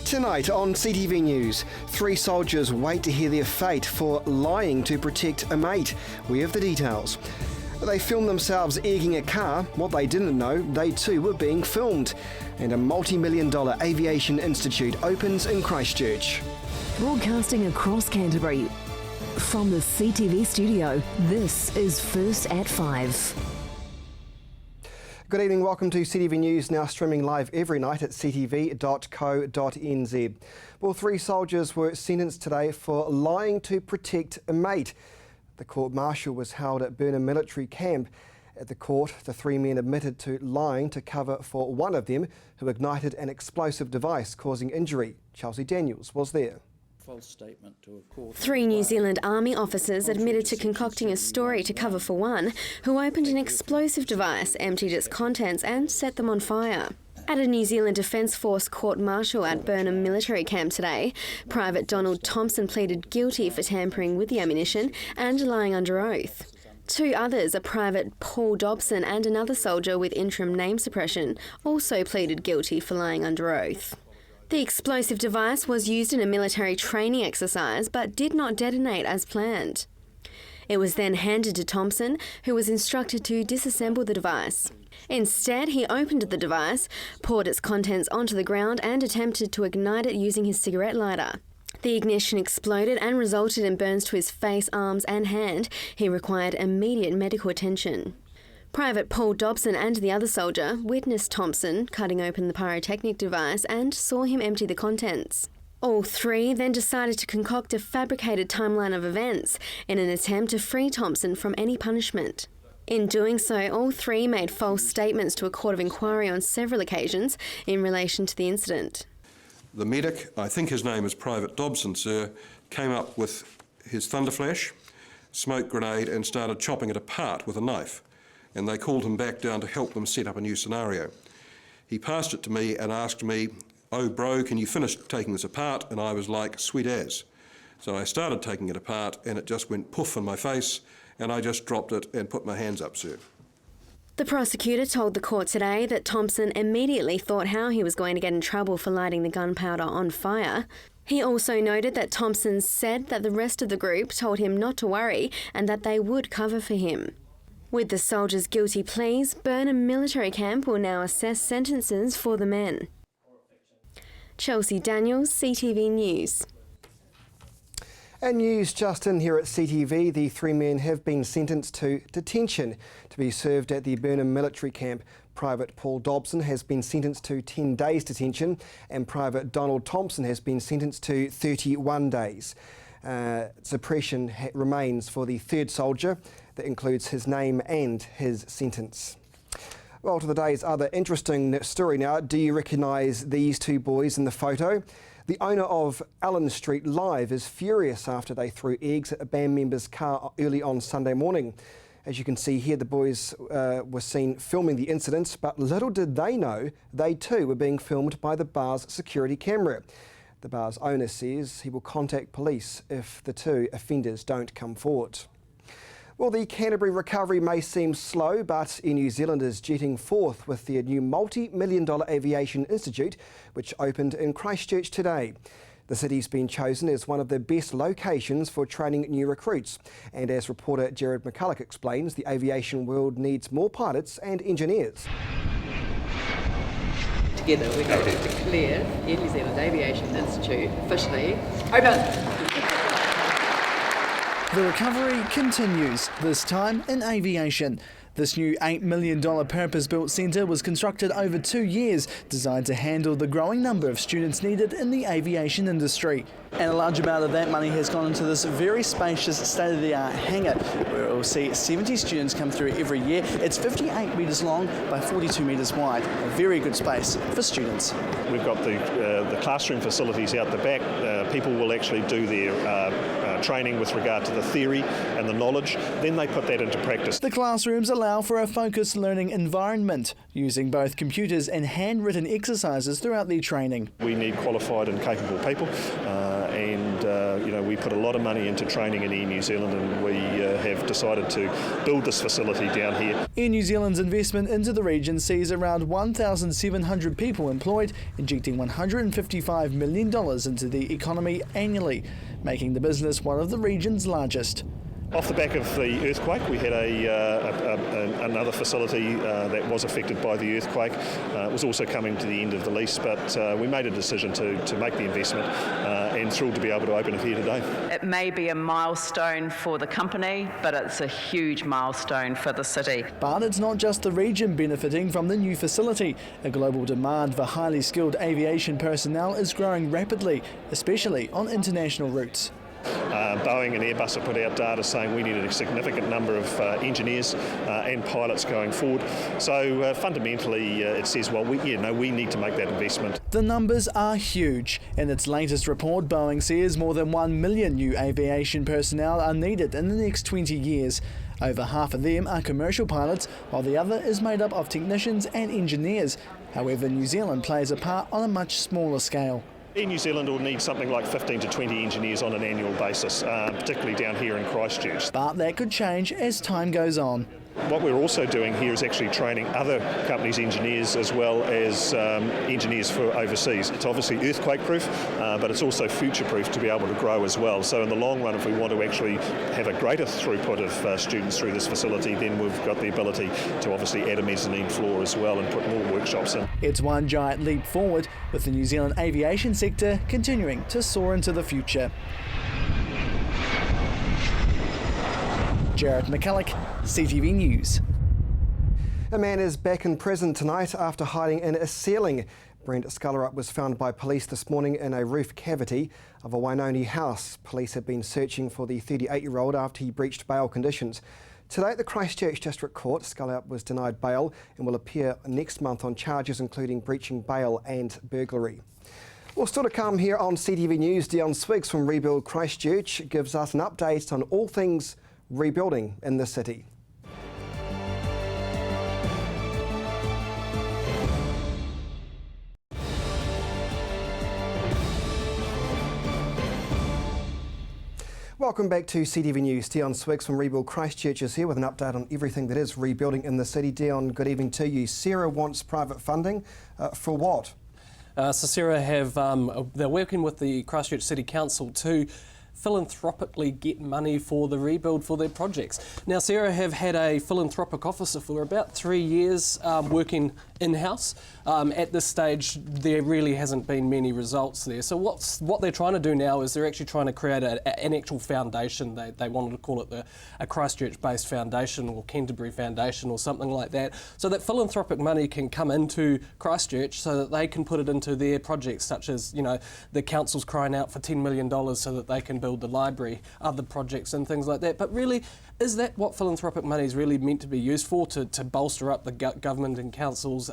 Tonight on CTV News, 3 soldiers wait to hear their fate for lying to protect a mate. We have the details. They filmed themselves egging a car. What they didn't know, they too were being filmed. And a multi-million-dollar Aviation Institute opens in Christchurch. Broadcasting across Canterbury, from the CTV studio, this is First at 5. Good evening, welcome to CTV News, now streaming live every night at ctv.co.nz. Well, 3 soldiers were sentenced today for lying to protect a mate. The court-martial was held at Burnham military camp. At the court, the 3 men admitted to lying to cover for one of them who ignited an explosive device causing injury. Chelsea Daniels was there. 3 New Zealand Army officers admitted to concocting a story to cover for one who opened an explosive device, emptied its contents and set them on fire. At a New Zealand Defence Force court-martial at Burnham military camp today, Private Donald Thompson pleaded guilty for tampering with the ammunition and lying under oath. 2 others, a Private Paul Dobson and another soldier with interim name suppression, also pleaded guilty for lying under oath. The explosive device was used in a military training exercise but did not detonate as planned. It was then handed to Thompson, who was instructed to disassemble the device. Instead, he opened the device, poured its contents onto the ground and attempted to ignite it using his cigarette lighter. The ignition exploded and resulted in burns to his face, arms and hand. He required immediate medical attention. Private Paul Dobson and the other soldier witnessed Thompson cutting open the pyrotechnic device and saw him empty the contents. All 3 then decided to concoct a fabricated timeline of events in an attempt to free Thompson from any punishment. In doing so, all 3 made false statements to a court of inquiry on several occasions in relation to the incident. The medic, I think his name is Private Dobson, sir, came up with his thunderflash, smoke grenade and started chopping it apart with a knife. And they called him back down to help them set up a new scenario. He passed it to me and asked me, "Oh bro, can you finish taking this apart?" And I was like, "Sweet as." So I started taking it apart and it just went poof in my face and I just dropped it and put my hands up, sir. The prosecutor told the court today that Thompson immediately thought how he was going to get in trouble for lighting the gunpowder on fire. He also noted that Thompson said that the rest of the group told him not to worry and that they would cover for him. With the soldiers' guilty pleas, Burnham military camp will now assess sentences for the men. Chelsea Daniels, CTV News. And news just in here at CTV, the 3 men have been sentenced to detention to be served at the Burnham military camp. Private Paul Dobson has been sentenced to 10 days detention and Private Donald Thompson has been sentenced to 31 days. Suppression remains for the 3rd soldier. That includes his name and his sentence. Well, to the day's other interesting story now. Do you recognise these 2 boys in the photo? The owner of Allen Street Live is furious after they threw eggs at a band member's car early on Sunday morning. As you can see here, the boys were seen filming the incident, but little did they know they too were being filmed by the bar's security camera. The bar's owner says he will contact police if the 2 offenders don't come forward. Well, the Canterbury recovery may seem slow, but Air New Zealand is jetting forth with their new multi-million-dollar Aviation Institute, which opened in Christchurch today. The city's been chosen as one of the best locations for training new recruits. And as reporter Jared McCulloch explains, the aviation world needs more pilots and engineers. Together we're going to declare Air New Zealand Aviation Institute officially open. The recovery continues, this time in aviation. This new $8 million purpose-built centre was constructed over 2 years, designed to handle the growing number of students needed in the aviation industry. And a large amount of that money has gone into this very spacious state-of-the-art hangar, where it will see 70 students come through every year. It's 58 metres long by 42 metres wide, a very good space for students. We've got the classroom facilities out the back. People will actually do their training with regard to the theory and the knowledge. Then they put that into practice. The classrooms allow allow for a focused learning environment, using both computers and handwritten exercises throughout their training. We need qualified and capable people, we put a lot of money into training in Air New Zealand, and we have decided to build this facility down here. Air New Zealand's investment into the region sees around 1,700 people employed, injecting $155 million into the economy annually, making the business one of the region's largest. Off the back of the earthquake, we had another facility that was affected by the earthquake. It was also coming to the end of the lease, but we made a decision to make the investment and thrilled to be able to open it here today. It may be a milestone for the company, but it's a huge milestone for the city. But it's not just the region benefiting from the new facility. A global demand for highly skilled aviation personnel is growing rapidly, especially on international routes. Boeing and Airbus have put out data saying we needed a significant number of engineers and pilots going forward. So fundamentally it says, well, we need to make that investment. The numbers are huge. In its latest report, Boeing says more than 1 million new aviation personnel are needed in the next 20 years. Over half of them are commercial pilots, while the other is made up of technicians and engineers. However, New Zealand plays a part on a much smaller scale. Air New Zealand will need something like 15 to 20 engineers on an annual basis, particularly down here in Christchurch. But that could change as time goes on. What we're also doing here is actually training other companies' engineers as well as engineers for overseas. It's obviously earthquake-proof, but it's also future-proof to be able to grow as well. So in the long run, if we want to actually have a greater throughput of students through this facility, then we've got the ability to obviously add a mezzanine floor as well and put more workshops in. It's one giant leap forward, with the New Zealand aviation sector continuing to soar into the future. Jared McCulloch, CTV News. A man is back in prison tonight after hiding in a ceiling. Brent Scullerup was found by police this morning in a roof cavity of a Wainoni house. Police have been searching for the 38-year-old after he breached bail conditions. Today at the Christchurch District Court, Scullerup was denied bail and will appear next month on charges including breaching bail and burglary. Well, still to come here on CTV News, Dion Swiggs from Rebuild Christchurch gives us an update on all things rebuilding in the city. Welcome back to CTV News. Dion Swiggs from Rebuild Christchurch is here with an update on everything that is rebuilding in the city. Dion, good evening to you. Sarah wants private funding for what? So Sarah they're working with the Christchurch City Council to philanthropically get money for the rebuild for their projects. Now, Sarah have had a philanthropic officer for about 3 years working in-house. At this stage, there really hasn't been many results there. So what they're trying to do now is they're actually trying to create an actual foundation. They wanted to call it a Christchurch-based foundation or Canterbury Foundation or something like that, so that philanthropic money can come into Christchurch so that they can put it into their projects, such as, the council's crying out for $10 million so that they can build the library, other projects and things like that. But really, is that what philanthropic money is really meant to be used for, to bolster up the government and council's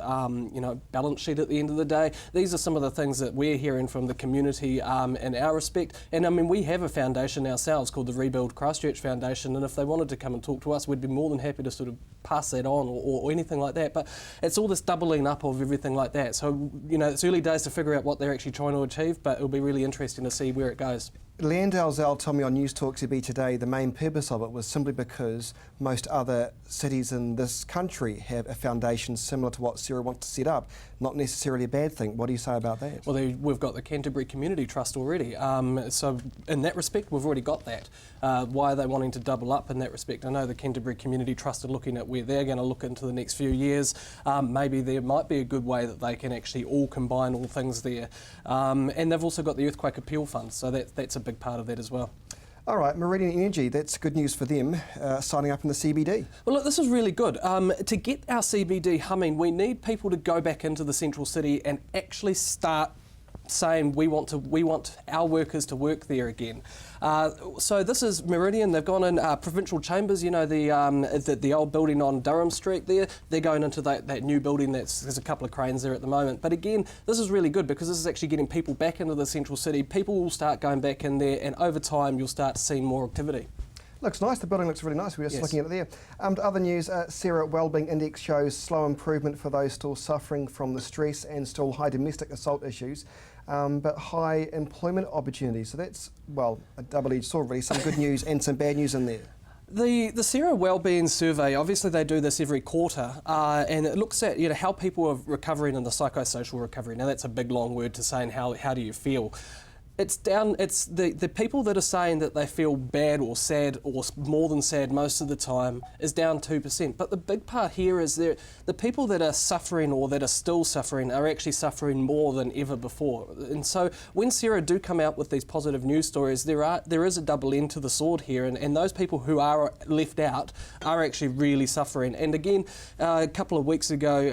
balance sheet at the end of the day? These are some of the things that we're hearing from the community in our respect. And I mean, we have a foundation ourselves called the Rebuild Christchurch Foundation, and if they wanted to come and talk to us, we'd be more than happy to sort of pass that on or anything like that. But it's all this doubling up of everything like that. So, it's early days to figure out what they're actually trying to achieve, but it'll be really interesting to see where it goes. Leanne Dalzell told me on News Talk TV today the main purpose of it was simply because most other cities in this country have a foundation similar to what Sarah wants to set up. Not necessarily a bad thing. What do you say about that? Well, we've got the Canterbury Community Trust already. So in that respect, we've already got that. Why are they wanting to double up in that respect? I know the Canterbury Community Trust are looking at where they're going to look into the next few years. Maybe there might be a good way that they can actually all combine all things there. And they've also got the Earthquake Appeal Fund, so that's a big part of that as well. All right, Meridian Energy, that's good news for them, signing up in the CBD. Well, look, this is really good. To get our CBD humming, we need people to go back into the central city and actually start saying we want our workers to work there again. So this is Meridian. They've gone in provincial chambers. The old building on Durham Street there. They're going into that new building. There's a couple of cranes there at the moment. But again, this is really good because this is actually getting people back into the central city. People will start going back in there, and over time you'll start seeing more activity. Looks nice. The building looks really nice. We were just looking at it there. To other news, Sarah, Wellbeing Index shows slow improvement for those still suffering from the stress and still high domestic assault issues, but high employment opportunities. So that's, well, a double-edged sword really. Some good news and some bad news in there. The Sarah Wellbeing survey, obviously they do this every quarter, and it looks at how people are recovering in the psychosocial recovery. Now that's a big long word to say, and how do you feel? It's down. It's the people that are saying that they feel bad or sad or more than sad most of the time is down 2%. But the big part here is that the people that are suffering or that are still suffering are actually suffering more than ever before. And so when Sarah do come out with these positive news stories, there is a double end to the sword here, and those people who are left out are actually really suffering. And again, a couple of weeks ago,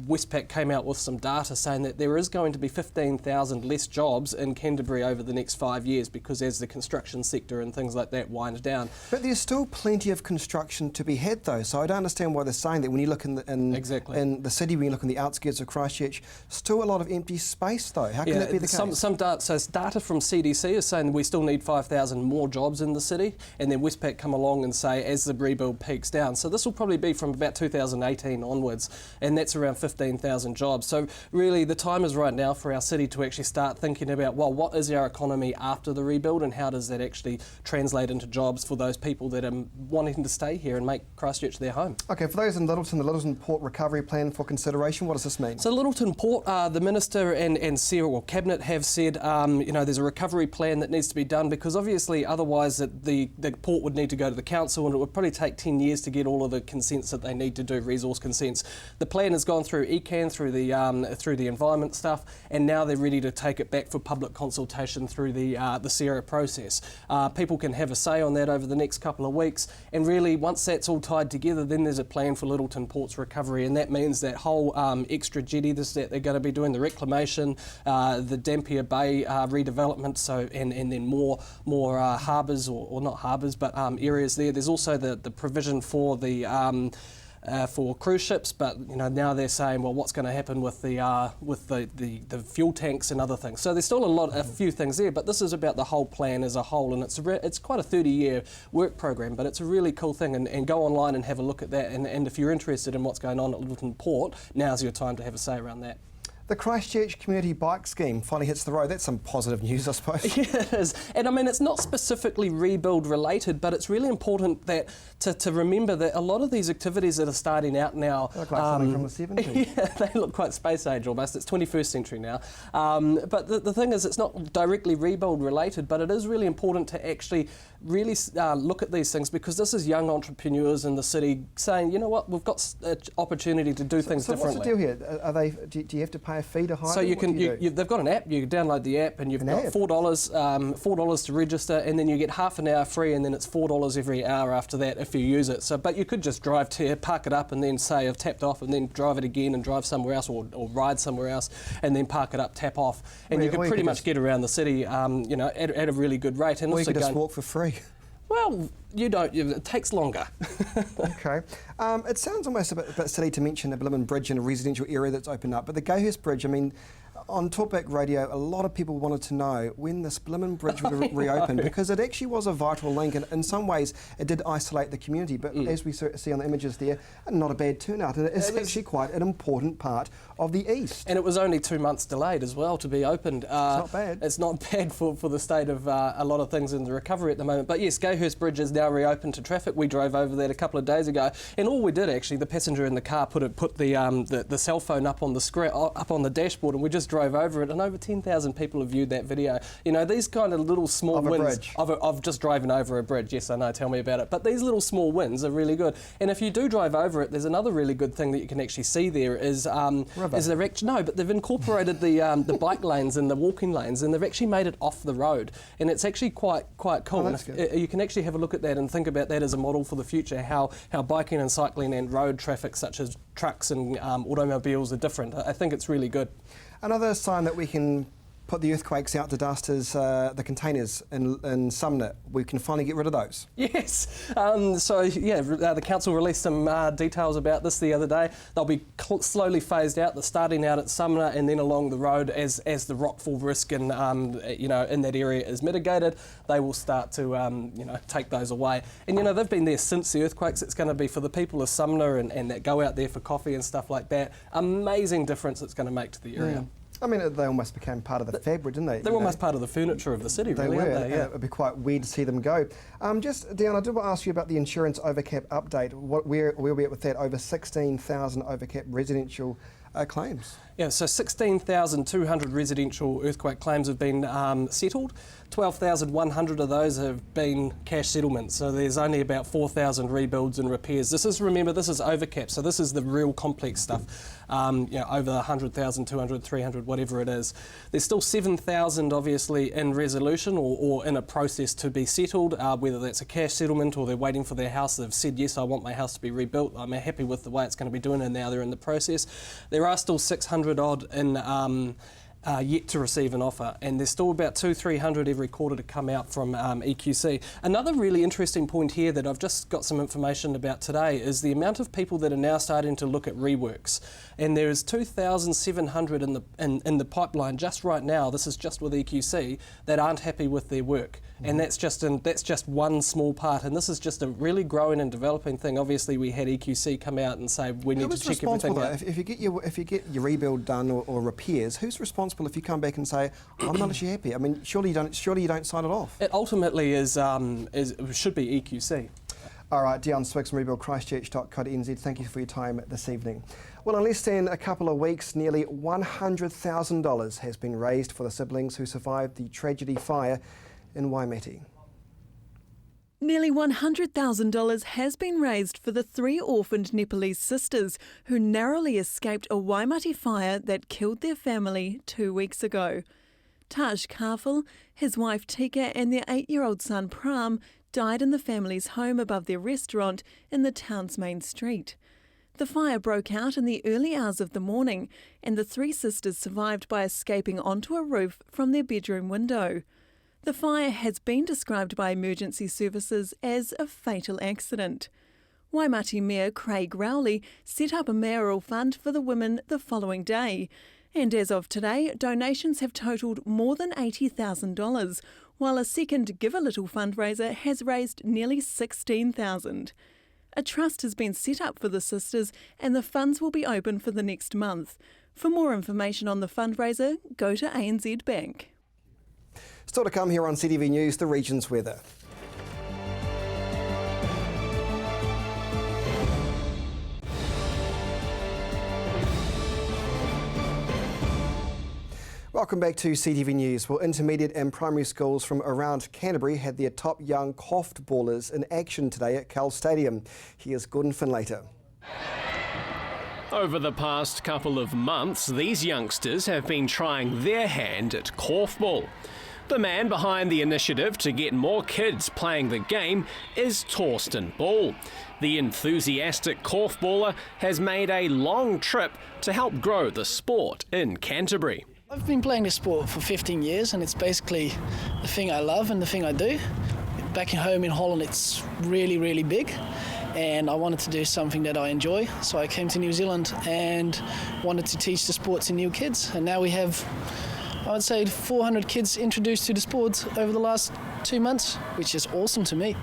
Westpac came out with some data saying that there is going to be 15,000 less jobs in Canterbury over the next 5 years, because as the construction sector and things like that wind down. But there's still plenty of construction to be had though, so I don't understand why they're saying that. When you look in the city, when you look in the outskirts of Christchurch, still a lot of empty space though. How can that be the case? Some data from CDC is saying we still need 5,000 more jobs in the city, and then Westpac come along and say as the rebuild peaks down. So this will probably be from about 2018 onwards, and that's around 15,000 jobs. So really the time is right now for our city to actually start thinking about, well, what is our economy after the rebuild, and how does that actually translate into jobs for those people that are wanting to stay here and make Christchurch their home. Okay, for those in Littleton, the Littleton Port Recovery Plan for consideration, what does this mean? So Littleton Port, the Minister and Sarah, or Cabinet, have said, there's a recovery plan that needs to be done, because obviously otherwise the port would need to go to the council, and it would probably take 10 years to get all of the consents that they need to do, resource consents. The plan has gone through ECAN, through the environment stuff, and now they're ready to take it back for public consultation through the Sarah process. People can have a say on that over the next couple of weeks, and really once that's all tied together, then there's a plan for Littleton Port's recovery, and that means that whole extra jetty that they're going to be doing, the reclamation, the Dampier Bay redevelopment, so and then more harbours, or not harbours, but areas there. There's also the provision for the for cruise ships, but now they're saying, well, what's going to happen with the fuel tanks and other things? So there's still a few things there, but this is about the whole plan as a whole, and it's quite a 30-year work program, but it's a really cool thing. And go online and have a look at that. And if you're interested in what's going on at Littleton Port, now's your time to have a say around that. The Christchurch Community Bike Scheme finally hits the road. That's some positive news, I suppose. Yeah, it is. And I mean, it's not specifically rebuild related, but it's really important that to remember that a lot of these activities that are starting out now... They look like something from the 70s. Yeah, they look quite space age almost. It's 21st century now. But the thing is, it's not directly rebuild related, but it is really important to actually really look at these things, because this is young entrepreneurs in the city saying, you know what, we've got an opportunity to do things differently. So what's the deal here? Do you have to pay a fee to hire? So they've got an app. You download the app, and you've got $4 to register, and then you get half an hour free, and then it's $4 every hour after that if you use it. So, but you could just drive to here, park it up, and then say I've tapped off, and then drive it again and drive somewhere else, or ride somewhere else, and then park it up, tap off, and you could pretty much get around the city, at a really good rate. And or also you could just walk for free. Well, you don't. It takes longer. Okay. It sounds almost a bit silly to mention a Blimmin Bridge in a residential area that's opened up, but the Gayhurst Bridge, I mean, on Talkback Radio, a lot of people wanted to know when this Blimmin Bridge would reopen, because it actually was a vital link, and in some ways it did isolate the community, but as we see on the images there, not a bad turnout, and it's actually quite an important part of the east. And it was only 2 months delayed as well to be opened. It's not bad. It's not bad for the state of a lot of things in the recovery at the moment. But yes, Gayhurst Bridge is now reopened to traffic. We drove over that a couple of days ago, and all we did actually, the passenger in the car put the cell phone up on the screen, up on the dashboard, and we just drove over it, and over 10,000 people have viewed that video. These kind of little small wins of just driving over a bridge. Yes, I know, tell me about it. But these little small wins are really good. And if you do drive over it, there's another really good thing that you can actually see there is they've incorporated the bike lanes and the walking lanes, and they've actually made it off the road, and it's actually quite cool. Oh, that's good. You can actually have a look at that and think about that as a model for the future, how biking and cycling and road traffic such as trucks and automobiles are different. I think it's really good. Another sign that we can put the earthquakes out to dust is the containers in Sumner. We can finally get rid of those. Yes. The council released some details about this the other day. They'll be slowly phased out. They're starting out at Sumner and then along the road as the rockfall risk and in that area is mitigated. They will start to take those away. And they've been there since the earthquakes. It's going to be for the people of Sumner and that go out there for coffee and stuff like that. Amazing difference it's going to make to the area. I mean, they almost became part of the fabric, didn't they? They're almost part of the furniture of the city, they really, were. aren't they? Yeah. It'd be quite weird to see them go. Dion, I did want to ask you about the insurance overcap update. Where are we at with that? Over 16,000 overcap residential claims. Yeah, so 16,200 residential earthquake claims have been settled. 12,100 of those have been cash settlements, so there's only about 4,000 rebuilds and repairs. Remember, this is overcap, so this is the real complex stuff, over 100,000, 200, 300, whatever it is. There's still 7,000 obviously in resolution or in a process to be settled, whether that's a cash settlement or they're waiting for their house. They've said, yes, I want my house to be rebuilt. I'm happy with the way it's going to be doing, and now they're in the process. There are still 600 odd in yet to receive an offer, and there's still about 200-300 every quarter to come out from EQC. Another really interesting point here that I've just got some information about today is the amount of people that are now starting to look at reworks, and there is 2,700 in the pipeline just right now. This is just with EQC that aren't happy with their work. And that's just one small part, and this is just a really growing and developing thing. Obviously, we had EQC come out and say we need to check everything out. If you get your rebuild done or repairs, who's responsible if you come back and say I'm not actually happy? I mean, surely you don't sign it off. It ultimately should be EQC. All right, Dion Swiggs from rebuildchristchurch.co.nz, thank you for your time this evening. Well, in less than a couple of weeks, nearly $100,000 has been raised for the siblings who survived the tragedy fire in Waimate. Nearly $100,000 has been raised for the 3 orphaned Nepalese sisters who narrowly escaped a Waimate fire that killed their family 2 weeks ago. Taj Kafel, his wife Tika and their 8-year-old son Pram died in the family's home above their restaurant in the town's main street. The fire broke out in the early hours of the morning, and the 3 sisters survived by escaping onto a roof from their bedroom window. The fire has been described by emergency services as a fatal accident. Waimate Mayor Craig Rowley set up a mayoral fund for the women the following day, and as of today, donations have totalled more than $80,000, while a second Give a Little fundraiser has raised nearly $16,000. A trust has been set up for the sisters, and the funds will be open for the next month. For more information on the fundraiser, go to ANZ Bank. Still to come here on CTV News, the region's weather. Welcome back to CTV News. Well, intermediate and primary schools from around Canterbury had their top young coughed ballers in action today at Cal Stadium. Here's Gordon Finlater. Over the past couple of months, these youngsters have been trying their hand at korfball. The man behind the initiative to get more kids playing the game is Torsten Ball. The enthusiastic korfballer has made a long trip to help grow the sport in Canterbury. I've been playing this sport for 15 years and it's basically the thing I love and the thing I do. Back home in Holland it's really, really big and I wanted to do something that I enjoy. So I came to New Zealand and wanted to teach the sport to new kids, and now we have, I would say, 400 kids introduced to the sport over the last 2 months, which is awesome to me.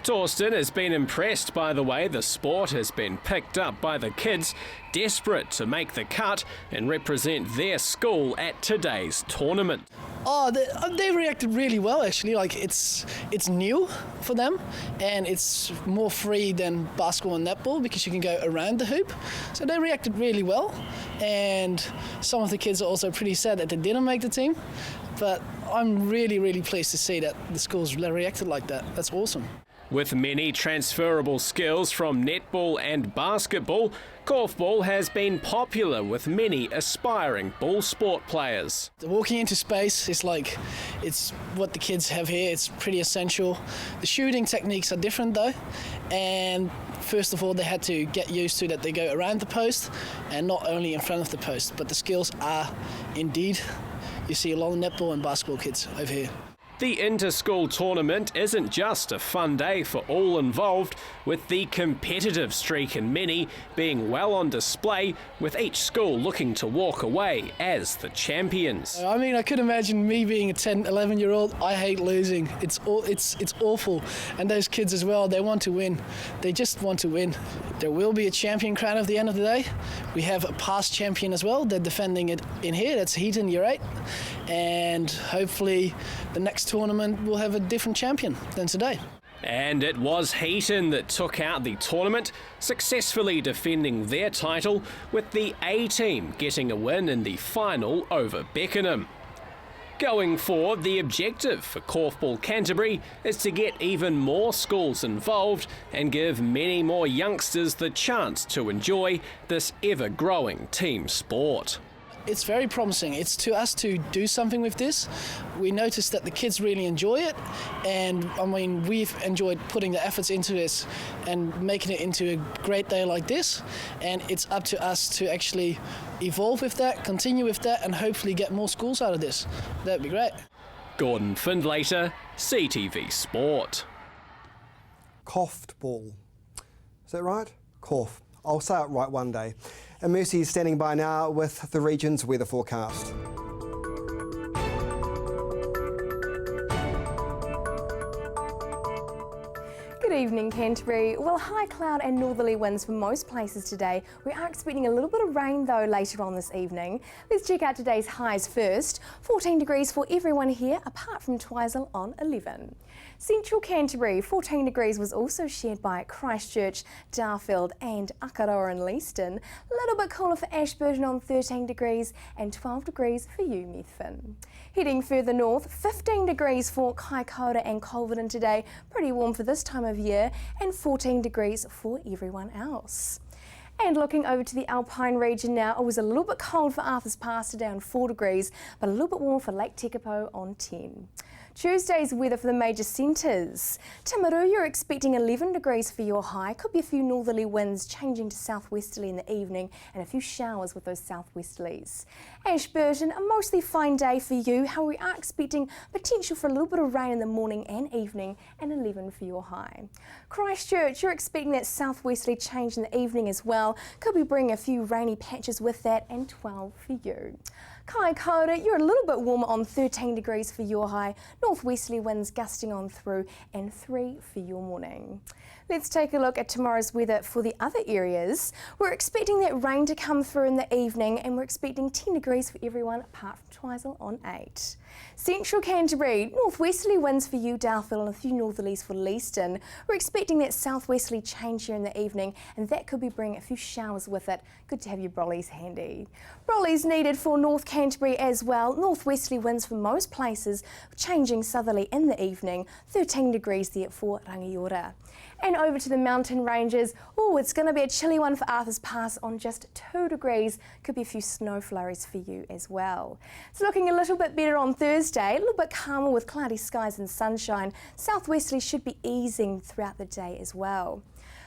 Torsten has been impressed by the way the sport has been picked up by the kids, desperate to make the cut and represent their school at today's tournament. Oh, they reacted really well actually. Like it's new for them and it's more free than basketball and netball because you can go around the hoop. So they reacted really well, and some of the kids are also pretty sad that they didn't make the team. But I'm really, really pleased to see that the schools reacted like that. That's awesome. With many transferable skills from netball and basketball, korfball has been popular with many aspiring ball sport players. Walking into space is like, it's what the kids have here, it's pretty essential. The shooting techniques are different though, and first of all they had to get used to that they go around the post and not only in front of the post, but the skills are indeed you see a lot of netball and basketball kids over here. The inter-school tournament isn't just a fun day for all involved, with the competitive streak in many being well on display, with each school looking to walk away as the champions. I mean, I could imagine me being a 10, 11-year-old. I hate losing. It's awful. And those kids as well, they want to win. They just want to win. There will be a champion crown at the end of the day. We have a past champion as well. They're defending it in here. That's Heaton, year 8. And hopefully the next tournament will have a different champion than today. And it was Heaton that took out the tournament, successfully defending their title, with the A team getting a win in the final over Beckenham. Going forward, the objective for Korfball Canterbury is to get even more schools involved and give many more youngsters the chance to enjoy this ever-growing team sport. It's very promising. It's to us to do something with this. We noticed that the kids really enjoy it, and I mean, we've enjoyed putting the efforts into this and making it into a great day like this, and it's up to us to actually evolve with that, continue with that, and hopefully get more schools out of this. That'd be great. Gordon Findlater, CTV Sport. Korfball. Is that right? Korf. I'll say it right one day. And Mercy is standing by now with the region's weather forecast. Good evening, Canterbury. Well, high cloud and northerly winds for most places today. We are expecting a little bit of rain though later on this evening. Let's check out today's highs first. 14 degrees for everyone here, apart from Twizel on 11. Central Canterbury, 14 degrees was also shared by Christchurch, Darfield and Akaroa and Leaston. A little bit cooler for Ashburton on 13 degrees and 12 degrees for you, Methven. Heading further north, 15 degrees for Kaikoura and Culverden today, pretty warm for this time of year, and 14 degrees for everyone else. And looking over to the Alpine region now, it was a little bit cold for Arthur's Pass today on 4 degrees, but a little bit warm for Lake Tekapo on 10. Tuesday's weather for the major centres. Timaru, you're expecting 11 degrees for your high. Could be a few northerly winds changing to southwesterly in the evening and a few showers with those southwesterlies. Ashburton, a mostly fine day for you. However, we are expecting potential for a little bit of rain in the morning and evening and 11 for your high. Christchurch, you're expecting that southwesterly change in the evening as well. Could be bringing a few rainy patches with that and 12 for you. Kaikoura, you're a little bit warmer on 13 degrees for your high, northwesterly winds gusting on through and 3 for your morning. Let's take a look at tomorrow's weather for the other areas. We're expecting that rain to come through in the evening and we're expecting 10 degrees for everyone apart from Twizel on 8. Central Canterbury, northwesterly winds for you, Darfield, and a few northerlies for Leaston. We're expecting that southwesterly change here in the evening and that could be bringing a few showers with it. Good to have your brollies handy. Brollies needed for North Canterbury as well. Northwesterly winds for most places, changing southerly in the evening. 13 degrees there for Rangiora. And over to the mountain ranges. Oh, it's going to be a chilly one for Arthur's Pass on just 2 degrees. Could be a few snow flurries for you as well. It's looking a little bit better on Thursday, a little bit calmer with cloudy skies and sunshine. Southwesterly should be easing throughout the day as well.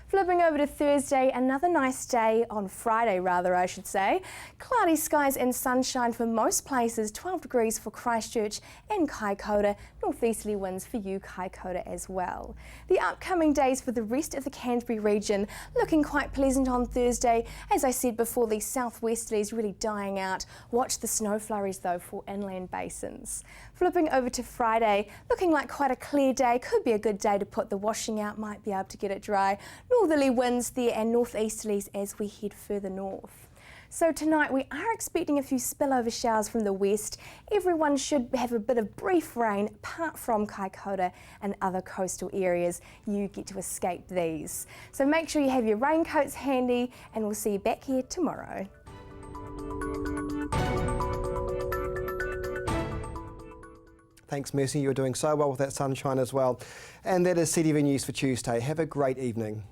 Flipping over to Thursday, another nice day, on Friday rather I should say. Cloudy skies and sunshine for most places, 12 degrees for Christchurch and Kaikoura, northeasterly winds for you Kaikoura as well. The upcoming days for the rest of the Canterbury region looking quite pleasant on Thursday. As I said before, the southwesterlies really dying out. Watch the snow flurries though for inland basins. Flipping over to Friday, looking like quite a clear day, could be a good day to put the washing out, might be able to get it dry. Northerly winds there and northeasterlies as we head further north. So tonight we are expecting a few spillover showers from the west. Everyone should have a bit of brief rain apart from Kaikoura and other coastal areas. You get to escape these. So make sure you have your raincoats handy and we'll see you back here tomorrow. Thanks, Mercy. You're doing so well with that sunshine as well. And that is CTV News for Tuesday. Have a great evening.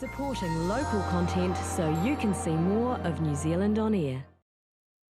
supporting local content so you can see more of New Zealand on air.